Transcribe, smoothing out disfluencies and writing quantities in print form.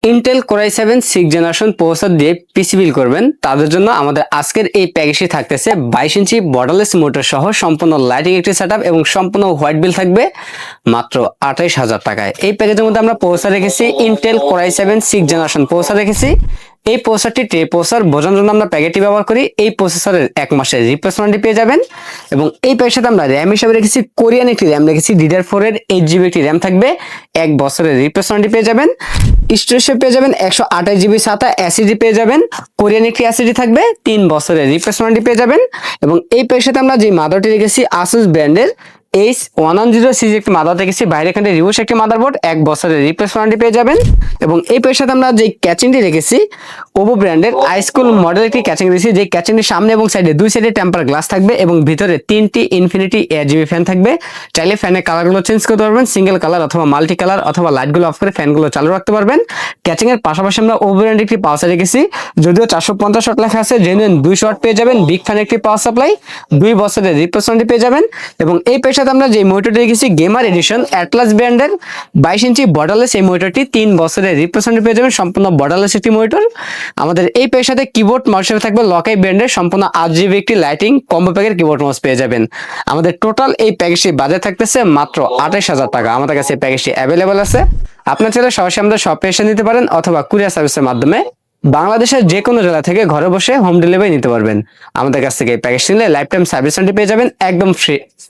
Intel Core i7 6th generation processor দিয়ে PC build করবেন, তাদের জন্য আমাদের আজকের এই প্যাকেজটি থাকতেছে 22 ইঞ্চি বর্ডারলেস মোটর সহ সম্পূর্ণ লাইটিং একটি সেটআপ এবং সম্পূর্ণ হোয়াইট বিল থাকবে মাত্র 28,000 টাকায়। এই প্যাকেজের মধ্যে আমরা প্রসেসর রেখেছি Intel Core i7 6th generation processor রেখেছি। এই প্রসেসরটি ট্রে প্রসেসর বোঝানোর জন্য আমরা প্যাকেটটি ব্যবহার করি। এই প্রসেসরের 1 মাসের রিপ্লেসমেন্ট পেয়ে যাবেন এবং এই প্যাকের সাথে আমরা র্যাম হিসেবে রেখেছি কোরিয়ান একটি র্যাম রেখেছি DDR4 এর 8GB একটি র্যাম থাকবে, 1 বছরের রিপ্লেসমেন্ট পেয়ে যাবেন। স্টোরেজ পেয়ে যাবেন 128GB SATA SSD পেয়ে যাবেন, কোরিয়ান একটি SSD থাকবে, 3 বছরের রিপ্লেসমেন্ট পেয়ে যাবেন। এবং এই প্যাকের সাথে আমরা যে মাদারটি রেখেছি Asus ব্র্যান্ডের H110 সিরিজ একটি মাদার রেখেছি, বাইরে এখানে রিউস একটি মাদারবোর্ড, 1 বছরের রিপ্লেসমেন্ট পেয়ে যাবেন। এবং এই প্যাকের সাথে আমরা যে ক্যাচিংটি রেখেছি ওপো ব্র্যান্ডের আইস্কুল মডেল একটি ক্যাচিং রেখেছি, যে ক্যাচিংটির সামনে এবং সাইডে দুই সাইডে টেম্পার গ্লাস থাকবে এবং ভিতরে 3টি ইনফিনিটি RGB ফ্যান থাকবে। চাইলে ফ্যানের কালারগুলো চেঞ্জ করতে পারবেন, সিঙ্গেল কালার অথবা মাল্টি কালার, অথবা লাইটগুলো অফ করে ফ্যানগুলো চালু রাখতে পারবেন। ক্যাচিং এর পাশাপাশি আমরা ওপো ব্র্যান্ডের একটি পাওয়ার রেখেছি, যদিও 450 ওয়াট লেখা আছে, জেনুইন 200 ওয়াট পেয়ে যাবেন। বিগ ফ্যান একটি পাওয়ার সাপ্লাই, 2 বছরের রিপ্লেসমেন্ট পেয়ে যাবেন। এবং এই প্যাকের সাথে আমরা যে মনিটরটি রেখেছি গেমার এডিশন অ্যাটলাস ব্র্যান্ডের 22 ইঞ্চি বর্ডারলেস, এই মনিটরটি 3 বছরের রিপ্লেসমেন্ট পেয়ে যাবেন, সম্পূর্ণ বর্ডারলেস একটি মনিটর। আমাদের এই প্যাকের সাথে কিবোর্ড মাউস হিসেবে থাকবে লকাই ব্র্যান্ডের সম্পূর্ণ 8GB একটি লাইটিং কম্বো প্যাকের কিবোর্ড মাউস পেয়ে যাবেন। আমাদের টোটাল এই প্যাকেজটি বাজেট থাকতেছে মাত্র 28,000 টাকা। আমাদের কাছে এই প্যাকেজটি অ্যাভেলেবল আছে। আপনার চাইলে সরাসরি আমাদের শপে এসে নিতে পারেন অথবা কুরিয়ার সার্ভিসের মাধ্যমে বাংলাদেশের যে কোনো জেলা থেকে ঘরে বসে হোম ডেলিভারি নিতে পারবেন। আমাদের কাছ থেকে এই প্যাকেজ নিলে লাইফ টাইম সার্ভিস পেয়ে যাবেন একদম ফ্রি।